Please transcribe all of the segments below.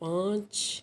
5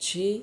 6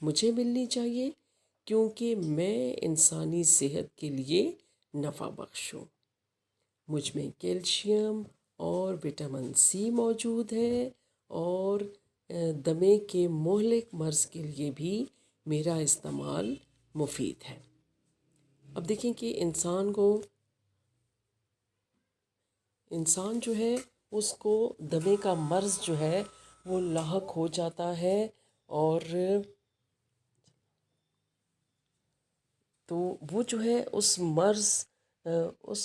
مجھے ملنی چاہیے کیونکہ میں انسانی صحت کے لیے نفع بخش ہوں۔ مجھ میں کیلشیم اور وٹامن سی موجود ہے، اور دمے کے مہلک مرض کے لیے بھی میرا استعمال مفید ہے۔ اب دیکھیں کہ انسان جو ہے اس کو دمے کا مرض جو ہے وہ لاحق ہو جاتا ہے، اور تو وہ جو ہے اس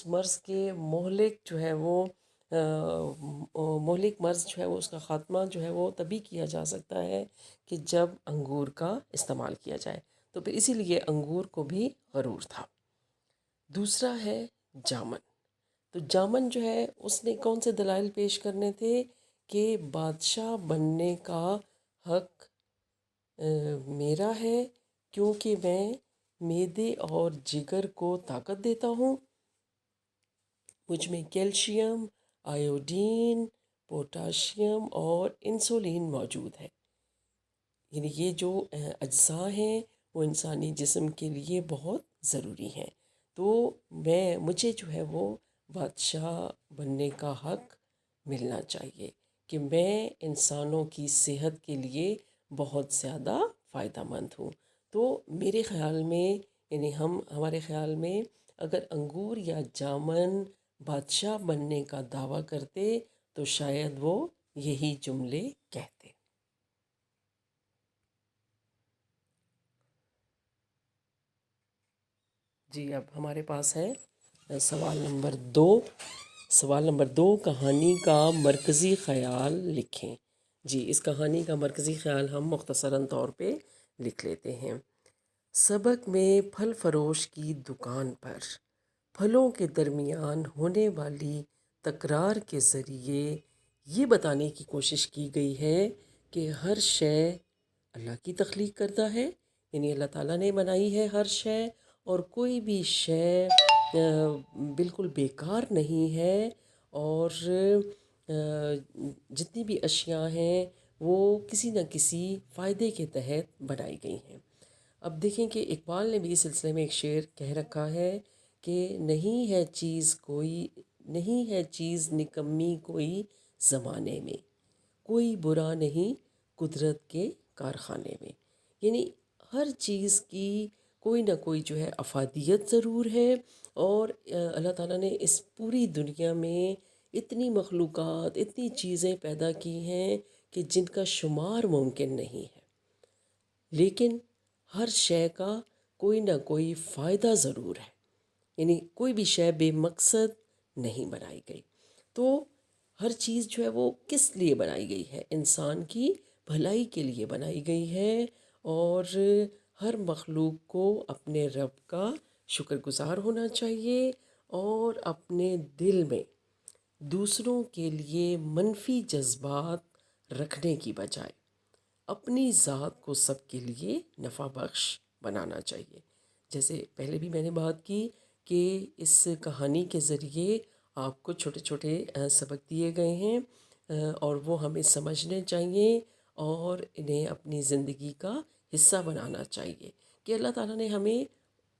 مرض کے مہلک جو ہے وہ مہلک مرض جو ہے وہ اس کا خاتمہ جو ہے وہ تبھی کیا جا سکتا ہے کہ جب انگور کا استعمال کیا جائے۔ تو پھر اسی لیے انگور کو بھی غرور تھا۔ دوسرا ہے جامن۔ تو جامن جو ہے اس نے کون سے دلائل پیش کرنے تھے کہ بادشاہ بننے کا حق میرا ہے، کیونکہ میں معدے اور جگر کو طاقت دیتا ہوں، مجھ میں کیلشیم، آیوڈین، پوٹاشیم اور انسولین موجود ہے۔ یعنی یہ جو اجزاء ہیں وہ انسانی جسم کے لیے بہت ضروری ہیں۔ تو مجھے جو ہے وہ بادشاہ بننے کا حق ملنا چاہیے کہ میں انسانوں کی صحت کے لیے بہت زیادہ فائدہ مند ہوں۔ تو میرے خیال میں، یعنی ہمارے خیال میں، اگر انگور یا جامن بادشاہ بننے کا دعویٰ کرتے تو شاید وہ یہی جملے کہتے۔ جی، اب ہمارے پاس ہے سوال نمبر 2۔ سوال نمبر 2، کہانی کا مرکزی خیال لکھیں۔ جی، اس کہانی کا مرکزی خیال ہم مختصراً طور پہ لکھ لیتے ہیں۔ سبق میں پھل فروش کی دکان پر پھلوں کے درمیان ہونے والی تکرار کے ذریعے یہ بتانے کی کوشش کی گئی ہے کہ ہر شے اللہ کی تخلیق کردہ ہے، یعنی اللہ تعالیٰ نے بنائی ہے ہر شے، اور کوئی بھی شے بالکل بیکار نہیں ہے، اور جتنی بھی اشیاء ہیں وہ کسی نہ کسی فائدے کے تحت بنائی گئی ہیں۔ اب دیکھیں کہ اقبال نے بھی اس سلسلے میں ایک شعر کہہ رکھا ہے کہ نہیں ہے چیز نکمی کوئی زمانے میں، کوئی برا نہیں قدرت کے کارخانے میں۔ یعنی ہر چیز کی کوئی نہ کوئی جو ہے افادیت ضرور ہے، اور اللہ تعالیٰ نے اس پوری دنیا میں اتنی مخلوقات، اتنی چیزیں پیدا کی ہیں کہ جن کا شمار ممکن نہیں ہے، لیکن ہر شے کا کوئی نہ کوئی فائدہ ضرور ہے، یعنی کوئی بھی شے بے مقصد نہیں بنائی گئی۔ تو ہر چیز جو ہے وہ کس لیے بنائی گئی ہے؟ انسان کی بھلائی کے لیے بنائی گئی ہے، اور ہر مخلوق کو اپنے رب کا شکر گزار ہونا چاہیے، اور اپنے دل میں دوسروں کے لیے منفی جذبات رکھنے کی بجائے اپنی ذات کو سب کے لیے نفع بخش بنانا چاہیے۔ جیسے پہلے بھی میں نے بات کی کہ اس کہانی کے ذریعے آپ کو چھوٹے چھوٹے سبق دیے گئے ہیں، اور وہ ہمیں سمجھنے چاہیے اور انہیں اپنی زندگی کا حصہ بنانا چاہیے کہ اللہ تعالیٰ نے ہمیں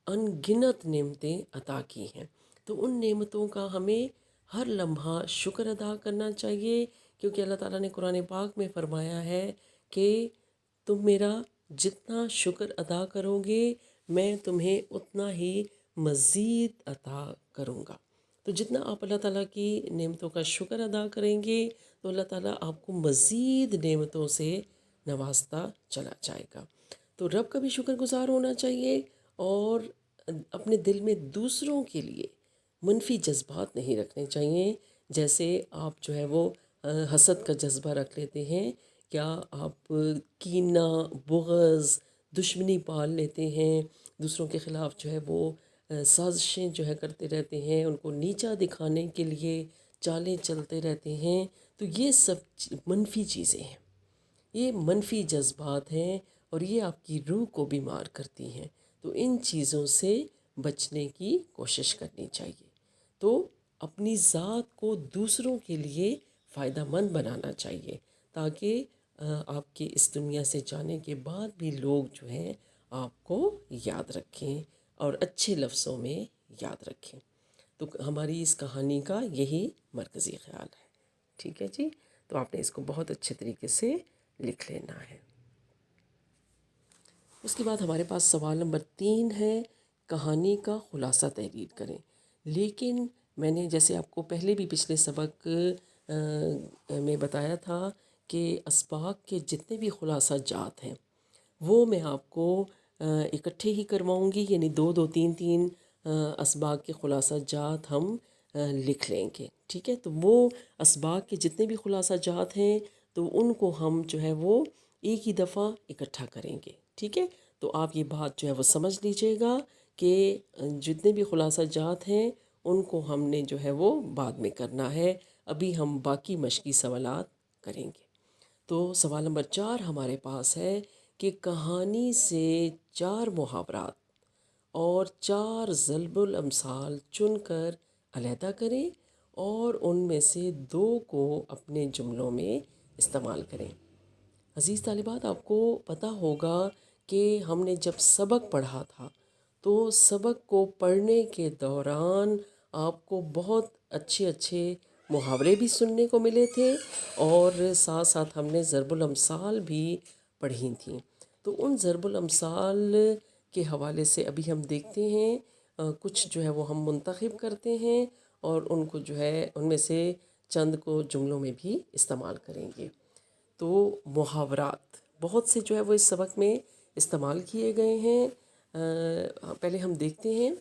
ان گنت نعمتیں عطا کی ہیں، تو ان نعمتوں کا ہمیں ہر لمحہ شکر ادا کرنا چاہیے، کیونکہ اللہ تعالیٰ نے قرآن پاک میں فرمایا ہے کہ تم میرا جتنا شکر ادا کرو گے میں تمہیں اتنا ہی مزید عطا کروں گا۔ تو جتنا آپ اللہ تعالیٰ کی نعمتوں کا شکر ادا کریں گے تو اللہ تعالیٰ آپ کو مزید نعمتوں سے نوازتا چلا جائے گا۔ تو رب کا بھی شکر گزار ہونا چاہیے، اور اپنے دل میں دوسروں کے لیے منفی جذبات نہیں رکھنے چاہیے۔ جیسے آپ جو ہے وہ حسد کا جذبہ رکھ لیتے ہیں، کیا آپ کینہ، بغض، دشمنی پال لیتے ہیں، دوسروں کے خلاف جو ہے وہ سازشیں جو ہے کرتے رہتے ہیں، ان کو نیچا دکھانے کے لیے چالیں چلتے رہتے ہیں، تو یہ سب منفی چیزیں ہیں، یہ منفی جذبات ہیں، اور یہ آپ کی روح کو بیمار کرتی ہیں۔ تو ان چیزوں سے بچنے کی کوشش کرنی چاہیے۔ تو اپنی ذات کو دوسروں کے لیے فائدہ مند بنانا چاہیے، تاکہ آپ کے اس دنیا سے جانے کے بعد بھی لوگ جو ہیں آپ کو یاد رکھیں اور اچھے لفظوں میں یاد رکھیں۔ تو ہماری اس کہانی کا یہی مرکزی خیال ہے، ٹھیک ہے جی؟ تو آپ نے اس کو بہت اچھے طریقے سے لکھ لینا ہے۔ اس کے بعد ہمارے پاس سوال نمبر 3 ہے، کہانی کا خلاصہ تحریر کریں۔ لیکن میں نے جیسے آپ کو پہلے بھی پچھلے سبق میں بتایا تھا کہ اسباق کے جتنے بھی خلاصہ جات ہیں وہ میں آپ کو اکٹھے ہی کرواؤں گی، یعنی 2 اسباق کے خلاصہ جات ہم لکھ لیں گے، ٹھیک ہے؟ تو وہ اسباق کے جتنے بھی خلاصہ جات ہیں تو ان کو ہم جو ہے وہ ایک ہی دفعہ اکٹھا کریں گے، ٹھیک ہے؟ تو آپ یہ بات جو ہے وہ سمجھ لیجئے گا کہ جتنے بھی خلاصہ جات ہیں ان کو ہم نے جو ہے وہ بعد میں کرنا ہے، ابھی ہم باقی مشقی سوالات کریں گے۔ تو سوال نمبر 4 ہمارے پاس ہے کہ کہانی سے 4 محاورات اور 4 ضرب الامثال چن کر علیحدہ کریں اور ان میں سے 2 کو اپنے جملوں میں استعمال کریں۔ عزیز طالبات، آپ کو پتہ ہوگا کہ ہم نے جب سبق پڑھا تھا تو سبق کو پڑھنے کے دوران آپ کو بہت اچھے محاورے بھی سننے کو ملے تھے اور ساتھ ساتھ ہم نے ضرب الامثال بھی پڑھی تھیں۔ تو ان ضرب الامثال کے حوالے سے ابھی ہم دیکھتے ہیں، کچھ جو ہے وہ ہم منتخب کرتے ہیں اور ان کو جو ہے ان میں سے چند کو جملوں میں بھی استعمال کریں گے۔ تو محاورات بہت سے جو ہے وہ اس سبق میں استعمال کیے گئے ہیں۔ پہلے ہم دیکھتے ہیں،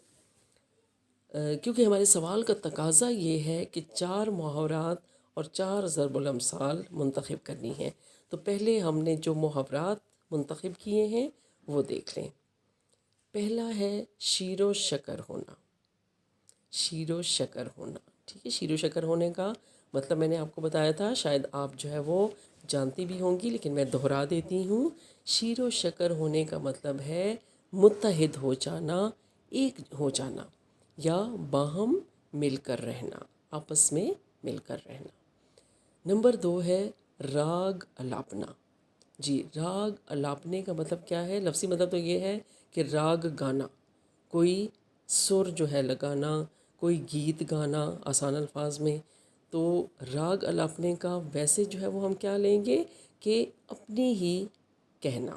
کیونکہ ہمارے سوال کا تقاضا یہ ہے کہ 4 محاورات اور 4 ضرب الامثال منتخب کرنی ہیں، تو پہلے ہم نے جو محاورات منتخب کیے ہیں وہ دیکھ لیں۔ پہلا ہے شیر و شکر ہونا۔ شیر و شکر ہونا، ٹھیک ہے؟ شیر و شکر ہونے کا مطلب میں نے آپ کو بتایا تھا، شاید آپ جو ہے وہ جانتی بھی ہوں گی لیکن میں دہرا دیتی ہوں۔ شیر و شکر ہونے کا مطلب ہے متحد ہو جانا، ایک ہو جانا یا باہم مل کر رہنا، آپس میں مل کر رہنا۔ نمبر 2 ہے راگ الاپنا۔ جی، راگ الاپنے کا مطلب کیا ہے؟ لفظی مطلب تو یہ ہے کہ راگ گانا، کوئی سر جو ہے لگانا، کوئی گیت گانا آسان الفاظ میں۔ تو راگ الاپنے کا ویسے جو ہے وہ ہم کیا لیں گے کہ اپنی ہی کہنا،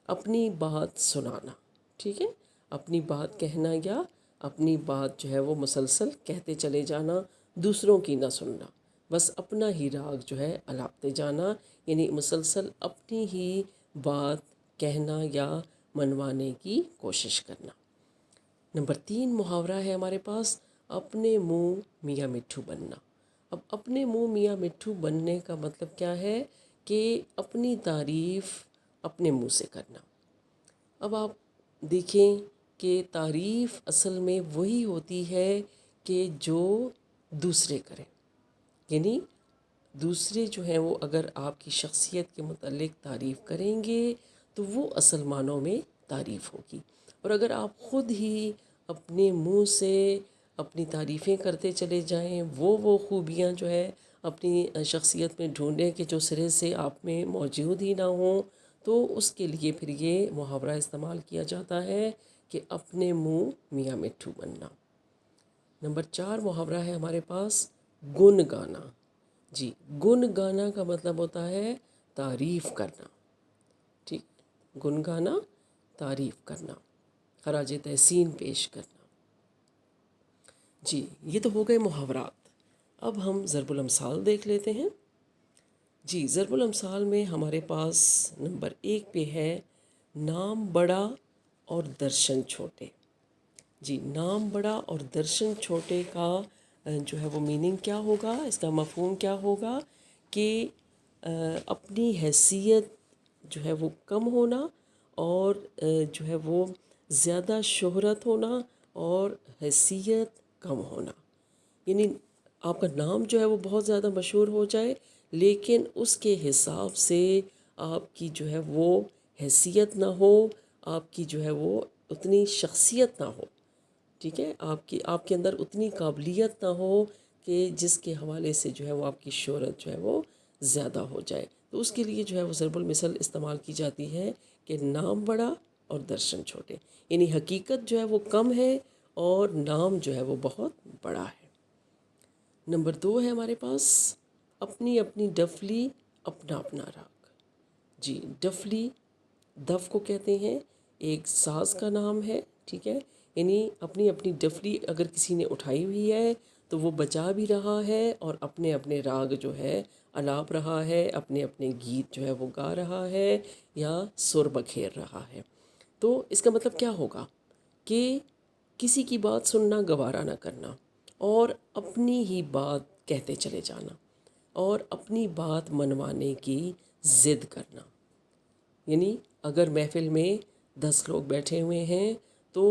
اپنی بات سنانا، ٹھیک ہے؟ اپنی بات کہنا یا اپنی بات جو ہے وہ مسلسل کہتے چلے جانا، دوسروں کی نہ سننا، بس اپنا ہی راگ جو ہے الاپتے جانا، یعنی مسلسل اپنی ہی بات کہنا یا منوانے کی کوشش کرنا۔ نمبر 3 محاورہ ہے ہمارے پاس، اپنے منہ میاں مٹھو بننا۔ اب اپنے منہ میاں مٹھو بننے کا مطلب کیا ہے کہ اپنی تعریف اپنے منہ سے کرنا۔ اب آپ دیکھیں کہ تعریف اصل میں وہی ہوتی ہے کہ جو دوسرے کریں، یعنی دوسرے جو ہیں وہ اگر آپ کی شخصیت کے متعلق تعریف کریں گے تو وہ اصل معنوں میں تعریف ہوگی، اور اگر آپ خود ہی اپنے منہ سے اپنی تعریفیں کرتے چلے جائیں، وہ خوبیاں جو ہے اپنی شخصیت میں ڈھونڈیں کہ جو سرے سے آپ میں موجود ہی نہ ہوں، تو اس کے لیے پھر یہ محاورہ استعمال کیا جاتا ہے کہ اپنے منہ میاں مٹھو بننا۔ نمبر 4 محاورہ ہے ہمارے پاس گن گانا۔ جی، گن گانا کا مطلب ہوتا ہے تعریف کرنا، ٹھیک؟ گن گانا، تعریف کرنا، خراج تحسین پیش کرنا۔ جی، یہ تو ہو گئے محاورات۔ اب ہم ضرب الامثال دیکھ لیتے ہیں۔ جی، ضرب الامثال میں ہمارے پاس نمبر 1 پہ ہے نام بڑا اور درشن چھوٹے۔ جی، نام بڑا اور درشن چھوٹے کا جو ہے وہ میننگ کیا ہوگا، اس کا مفہوم کیا ہوگا کہ اپنی حیثیت جو ہے وہ کم ہونا اور جو ہے وہ زیادہ شہرت ہونا اور حیثیت کم ہونا، یعنی آپ کا نام جو ہے وہ بہت زیادہ مشہور ہو جائے لیکن اس کے حساب سے آپ کی جو ہے وہ حیثیت نہ ہو، آپ کی جو ہے وہ اتنی شخصیت نہ ہو، ٹھیک ہے؟ آپ کے اندر اتنی قابلیت نہ ہو کہ جس کے حوالے سے جو ہے وہ آپ کی شہرت جو ہے وہ زیادہ ہو جائے۔ تو اس کے لیے جو ہے وہ ضرب المثل استعمال کی جاتی ہے کہ نام بڑا اور درشن چھوٹے، یعنی حقیقت جو ہے وہ کم ہے اور نام جو ہے وہ بہت بڑا ہے۔ نمبر 2 ہے ہمارے پاس اپنی اپنی ڈفلی اپنا اپنا راگ۔ جی، ڈفلی دف کو کہتے ہیں، ایک ساز کا نام ہے، ٹھیک ہے، یعنی اپنی اپنی ڈفلی اگر کسی نے اٹھائی ہوئی ہے تو وہ بجا بھی رہا ہے اور اپنے اپنے راگ جو ہے الاپ رہا ہے، اپنے اپنے گیت جو ہے وہ گا رہا ہے یا سر بکھیر رہا ہے۔ تو اس کا مطلب کیا ہوگا کہ کسی کی بات سننا گوارا نہ کرنا اور اپنی ہی بات کہتے چلے جانا اور اپنی بات منوانے کی ضد کرنا۔ یعنی اگر محفل میں 10 لوگ بیٹھے ہوئے ہیں تو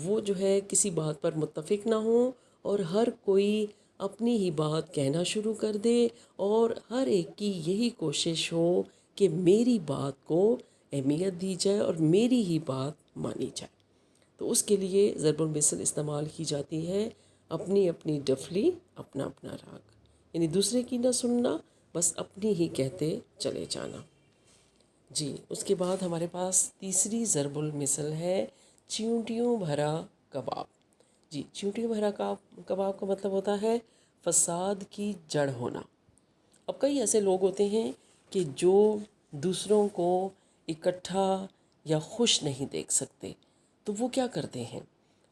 وہ جو ہے کسی بات پر متفق نہ ہوں اور ہر کوئی اپنی ہی بات کہنا شروع کر دے اور ہر ایک کی یہی کوشش ہو کہ میری بات کو اہمیت دی جائے اور میری ہی بات مانی جائے۔ تو اس کے لیے ضرب المثل استعمال کی جاتی ہے، اپنی اپنی ڈفلی اپنا اپنا راگ، یعنی دوسرے کی نہ سننا، بس اپنی ہی کہتے چلے جانا۔ جی، اس کے بعد ہمارے پاس تیسری ضرب المثل ہے چیونٹیوں بھرا کباب۔ جی، چیونٹیوں بھرا کباب کا مطلب ہوتا ہے فساد کی جڑ ہونا۔ اب کئی ایسے لوگ ہوتے ہیں کہ جو دوسروں کو اکٹھا یا خوش نہیں دیکھ سکتے، تو وہ کیا کرتے ہیں،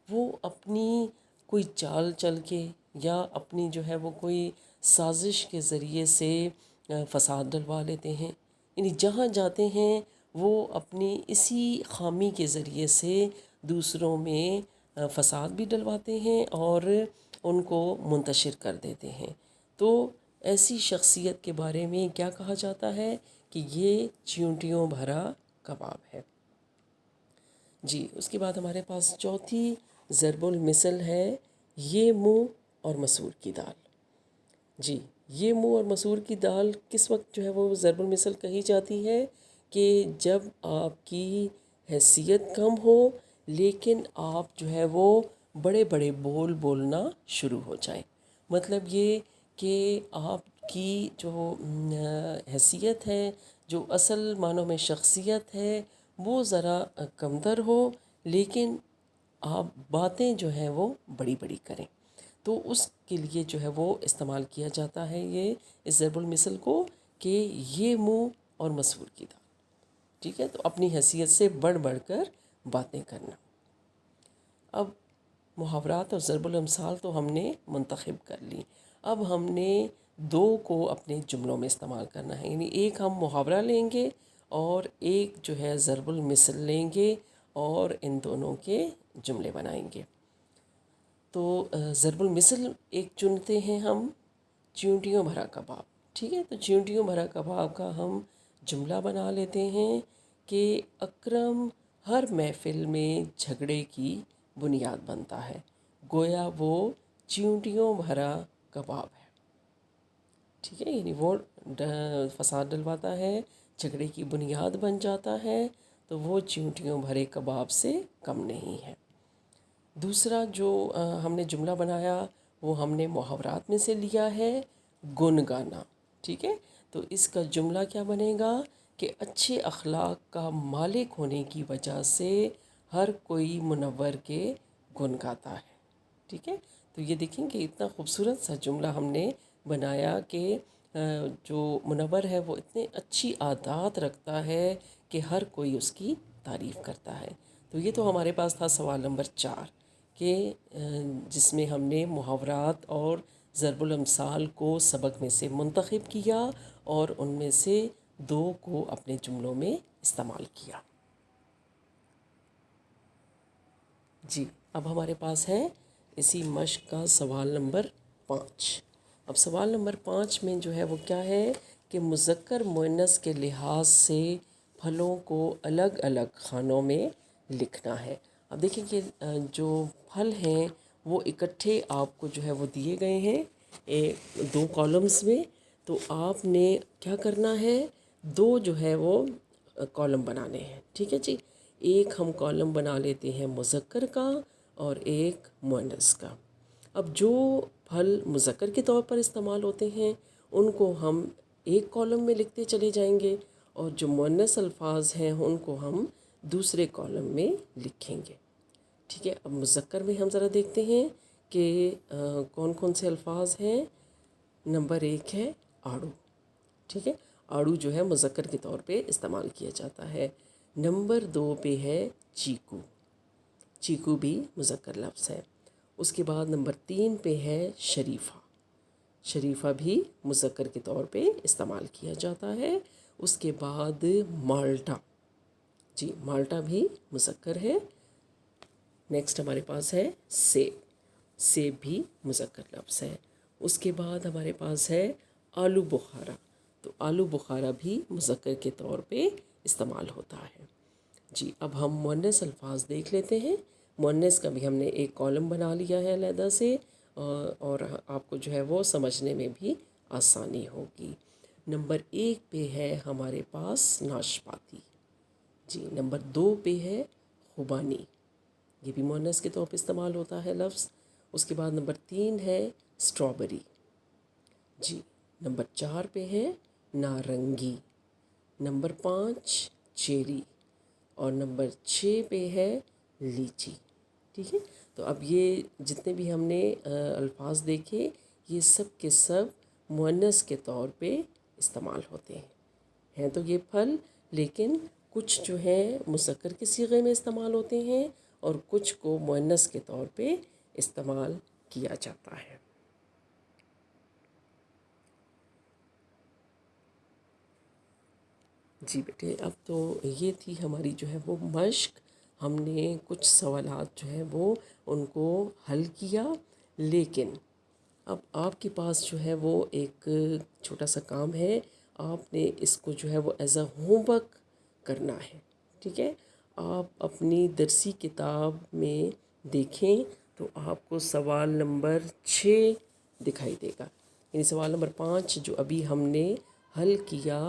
وہ اپنی کوئی چال چل کے یا اپنی جو ہے وہ کوئی سازش کے ذریعے سے فساد ڈلوا لیتے ہیں، یعنی جہاں جاتے ہیں وہ اپنی اسی خامی کے ذریعے سے دوسروں میں فساد بھی ڈلواتے ہیں اور ان کو منتشر کر دیتے ہیں۔ تو ایسی شخصیت کے بارے میں کیا کہا جاتا ہے کہ یہ چیونٹیوں بھرا کباب ہے۔ جی، اس کے بعد ہمارے پاس چوتھی ضرب المثل ہے یہ منہ اور مسور کی دال۔ جی، یہ منہ اور مسور کی دال کس وقت جو ہے وہ ضرب المثل کہی جاتی ہے کہ جب آپ کی حیثیت کم ہو لیکن آپ جو ہے وہ بڑے بڑے بول بولنا شروع ہو جائیں۔ مطلب یہ کہ آپ کی جو حیثیت ہے، جو اصل معنوں میں شخصیت ہے، وہ ذرا کمتر ہو لیکن آپ باتیں جو ہیں وہ بڑی بڑی کریں۔ تو اس کے لیے جو ہے وہ استعمال کیا جاتا ہے یہ اس ضرب المثل کو کہ یہ منہ اور مسور کی دال، ٹھیک ہے، تو اپنی حیثیت سے بڑھ بڑھ کر باتیں کرنا۔ اب محاورات اور ضرب الامثال تو ہم نے منتخب کر لی، اب ہم نے 2 کو اپنے جملوں میں استعمال کرنا ہے، یعنی ایک ہم محاورہ لیں گے اور ایک جو ہے ضرب المثل لیں گے اور ان دونوں کے جملے بنائیں گے۔ تو ضرب المثل ایک چنتے ہیں ہم چیونٹیوں بھرا کباب، ٹھیک ہے، تو چیونٹیوں بھرا کباب کا ہم جملہ بنا لیتے ہیں کہ اکرم ہر محفل میں جھگڑے کی بنیاد بنتا ہے، گویا وہ چیونٹیوں بھرا کباب ہے، ٹھیک ہے، یعنی وہ فساد ڈلواتا ہے، جھگڑے کی بنیاد بن جاتا ہے، تو وہ چیونٹیوں بھرے کباب سے کم نہیں ہے۔ دوسرا جو ہم نے جملہ بنایا وہ ہم نے محاورات میں سے لیا ہے، گن گانا، ٹھیک ہے، تو اس کا جملہ کیا بنے گا کہ اچھے اخلاق کا مالک ہونے کی وجہ سے ہر کوئی منور کے گن گاتا ہے، ٹھیک ہے۔ تو یہ دیکھیں کہ اتنا خوبصورت سا جملہ ہم نے بنایا کہ جو منور ہے وہ اتنے اچھی عادات رکھتا ہے کہ ہر کوئی اس کی تعریف کرتا ہے۔ تو یہ تو ہمارے پاس تھا سوال نمبر 4 کہ جس میں ہم نے محاورات اور ضرب الامثال کو سبق میں سے منتخب کیا اور ان میں سے 2 کو اپنے جملوں میں استعمال کیا۔ جی، اب ہمارے پاس ہے اسی مشق کا سوال نمبر 5۔ اب سوال نمبر 5 میں جو ہے وہ کیا ہے کہ مذکر مؤنث کے لحاظ سے پھلوں کو الگ الگ خانوں میں لکھنا ہے۔ اب دیکھیں کہ جو پھل ہیں وہ اکٹھے آپ کو جو ہے وہ دیے گئے ہیں 2 کالمز میں، تو آپ نے کیا کرنا ہے، 2 جو ہے وہ کالم بنانے ہیں، ٹھیک ہے جی۔ ایک ہم کالم بنا لیتے ہیں مذکر کا اور ایک مؤنث کا۔ اب جو پھل مذکر کے طور پر استعمال ہوتے ہیں ان کو ہم ایک کالم میں لکھتے چلے جائیں گے اور جو مؤنث الفاظ ہیں ان کو ہم دوسرے کالم میں لکھیں گے. ٹھیک ہے. اب مذکر میں ہم ذرا دیکھتے ہیں کہ کون کون سے الفاظ ہیں. نمبر 1 ہے آڑو. ٹھیک ہے. آڑو جو ہے مذکر کے طور پہ استعمال کیا جاتا ہے. نمبر 2 پہ ہے چیکو. چیکو بھی مذکر لفظ ہے. اس کے بعد نمبر 3 پہ ہے شریفہ. شریفہ بھی مذکر کے طور پہ استعمال کیا جاتا ہے. اس کے بعد مالٹا. جی مالٹا بھی مذکر ہے. نیکسٹ ہمارے پاس ہے سیب. سیب بھی مذکر لفظ ہے. اس کے بعد ہمارے پاس ہے آلو بخارا. تو آلو بخارا بھی مذکر کے طور پہ استعمال ہوتا ہے. جی اب ہم مؤنث الفاظ دیکھ لیتے ہیں. مؤنث کا بھی ہم نے ایک کالم بنا لیا ہے علیحدہ سے اور آپ کو جو ہے وہ سمجھنے میں بھی آسانی ہوگی. نمبر 1 پہ ہے ہمارے پاس ناشپاتی. جی نمبر 2 پہ ہے خوبانی. یہ بھی مؤنث کے طور پہ استعمال ہوتا ہے لفظ. اس کے بعد نمبر 3 ہے اسٹرابری. جی نمبر 4 پہ ہے نارنگی. Number 5 cherry. اور نمبر 6 پہ ہے لیچی. ٹھیک ہے. تو اب یہ جتنے بھی ہم نے الفاظ دیکھے یہ سب کے سب مؤنث کے طور پہ استعمال ہوتے ہیں تو یہ پھل، لیکن کچھ جو ہیں مذکر کے صیغے میں استعمال ہوتے ہیں اور کچھ کو مؤنث کے طور پہ استعمال کیا جاتا ہے. جی بیٹے اب تو یہ تھی ہماری جو ہے وہ مشق. ہم نے کچھ سوالات جو ہیں وہ ان کو حل کیا، لیکن اب آپ کے پاس جو ہے وہ ایک چھوٹا سا کام ہے. آپ نے اس کو جو ہے وہ ایز اے ہوم ورک کرنا ہے. ٹھیک ہے. آپ اپنی درسی کتاب میں دیکھیں تو آپ کو سوال نمبر 6 دکھائی دے گا. یعنی سوال نمبر 5 جو ابھی ہم نے حل کیا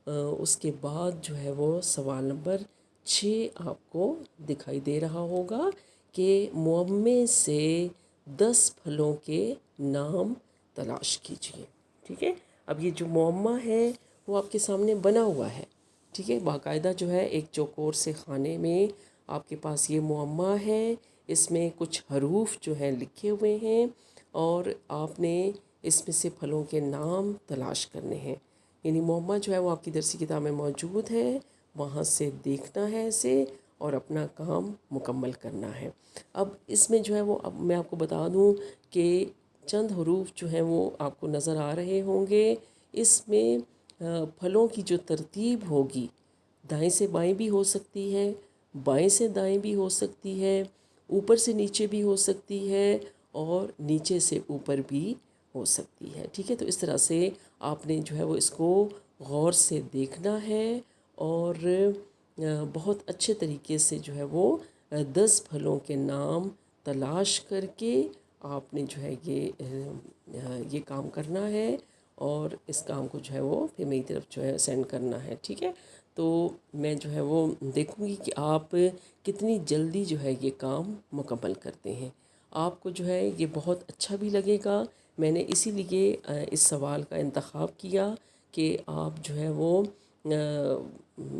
اس کے بعد جو ہے وہ سوال نمبر 6 آپ کو دکھائی دے رہا ہوگا کہ معمے سے 10 پھلوں کے نام تلاش کیجیے. ٹھیک ہے. اب یہ جو معمہ ہے وہ آپ کے سامنے بنا ہوا ہے. ٹھیک ہے. باقاعدہ جو ہے ایک چوکور سے خانے میں آپ کے پاس یہ معمہ ہے. اس میں کچھ حروف جو ہیں لکھے ہوئے ہیں اور آپ نے اس میں سے پھلوں کے نام تلاش کرنے ہیں. یعنی معمہ جو ہے وہ آپ کی درسی کتاب میں موجود ہے. وہاں سے دیکھنا ہے اسے اور اپنا کام مکمل کرنا ہے. اب اس میں جو ہے وہ اب میں آپ کو بتا دوں کہ چند حروف جو ہیں وہ آپ کو نظر آ رہے ہوں گے. اس میں پھلوں کی جو ترتیب ہوگی دائیں سے بائیں بھی ہو سکتی ہے، بائیں سے دائیں بھی ہو سکتی ہے، اوپر سے نیچے بھی ہو سکتی ہے اور نیچے سے اوپر بھی ہو سکتی ہے. ٹھیک ہے. تو اس طرح سے آپ نے جو ہے وہ اس کو غور سے دیکھنا ہے اور بہت اچھے طریقے سے جو ہے وہ 10 پھلوں کے نام تلاش کر کے آپ نے جو ہے یہ کام کرنا ہے اور اس کام کو جو ہے وہ پھر میری طرف جو ہے سینڈ کرنا ہے. ٹھیک ہے. تو میں جو ہے وہ دیکھوں گی کہ آپ کتنی جلدی جو ہے یہ کام مکمل کرتے ہیں. آپ کو جو ہے یہ بہت اچھا بھی لگے گا. میں نے اسی لیے اس سوال کا انتخاب کیا کہ آپ جو ہے وہ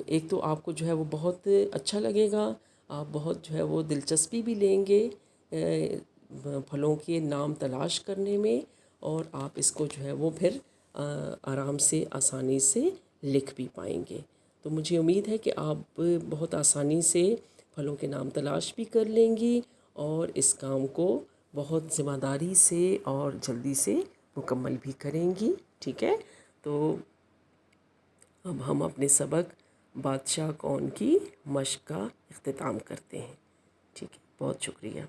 ایک تو آپ کو جو ہے وہ بہت اچھا لگے گا، آپ بہت جو ہے وہ دلچسپی بھی لیں گے پھلوں کے نام تلاش کرنے میں اور آپ اس کو جو ہے وہ پھر آرام سے آسانی سے لکھ بھی پائیں گے. تو مجھے امید ہے کہ آپ بہت آسانی سے پھلوں کے نام تلاش بھی کر لیں گی اور اس کام کو بہت ذمہ داری سے اور جلدی سے مکمل بھی کریں گی. ٹھیک ہے. تو اب ہم اپنے سبق بادشاہ کون کی مشق کا اختتام کرتے ہیں. ٹھیک ہے. بہت شکریہ.